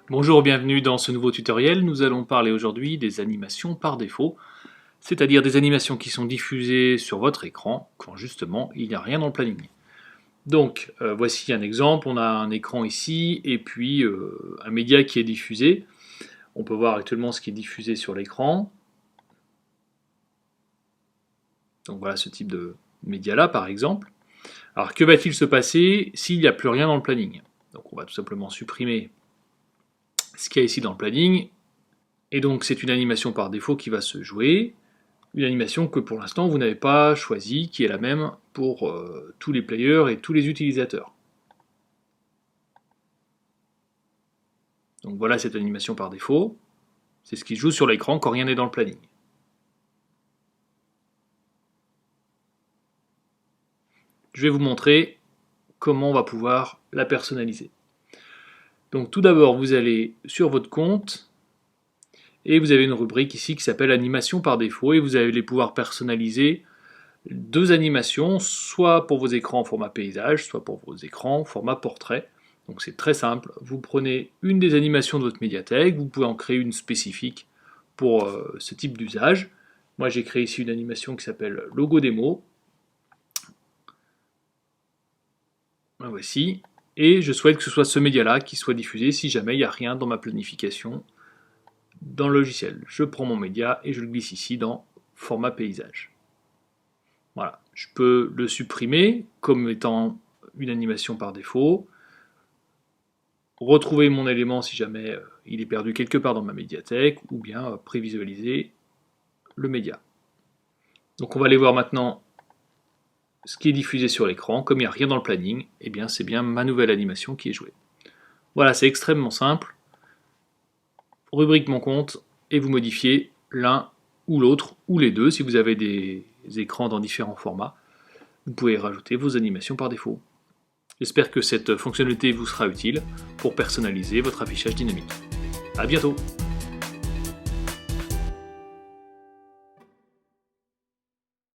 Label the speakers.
Speaker 1: Bonjour, bienvenue dans ce nouveau tutoriel. Nous allons parler aujourd'hui des animations par défaut, c'est-à-dire des animations qui sont diffusées sur votre écran quand justement il n'y a rien dans le planning. Donc voici un exemple, on a un écran ici et puis un média qui est diffusé. On peut voir actuellement ce qui est diffusé sur l'écran. Donc voilà ce type de média là par exemple. Alors que va-t-il se passer s'il n'y a plus rien dans le planning? Donc on va tout simplement supprimer ce qu'il y a ici dans le planning. Et donc c'est une animation par défaut qui va se jouer, une animation que pour l'instant vous n'avez pas choisie, qui est la même pour tous les players et tous les utilisateurs. Donc voilà cette animation par défaut, c'est ce qui se joue sur l'écran quand rien n'est dans le planning. Je vais vous montrer comment on va pouvoir la personnaliser. Donc tout d'abord vous allez sur votre compte, et vous avez une rubrique ici qui s'appelle animation par défaut, et vous allez pouvoir personnaliser deux animations, soit pour vos écrans en format paysage, soit pour vos écrans en format portrait. Donc c'est très simple, vous prenez une des animations de votre médiathèque, vous pouvez en créer une spécifique pour ce type d'usage. Moi j'ai créé ici une animation qui s'appelle logo démo. La voici. Et je souhaite que ce soit ce média-là qui soit diffusé si jamais il n'y a rien dans ma planification dans le logiciel. Je prends mon média et je le glisse ici dans format paysage. Voilà, je peux le supprimer comme étant une animation par défaut, retrouver mon élément si jamais il est perdu quelque part dans ma médiathèque, ou bien prévisualiser le média. Donc on va aller voir maintenant ce qui est diffusé sur l'écran. Comme il n'y a rien dans le planning, eh bien c'est bien ma nouvelle animation qui est jouée. Voilà, c'est extrêmement simple. Rubrique mon compte, et vous modifiez l'un ou l'autre, ou les deux, si vous avez des écrans dans différents formats. Vous pouvez rajouter vos animations par défaut. J'espère que cette fonctionnalité vous sera utile pour personnaliser votre affichage dynamique. A bientôt!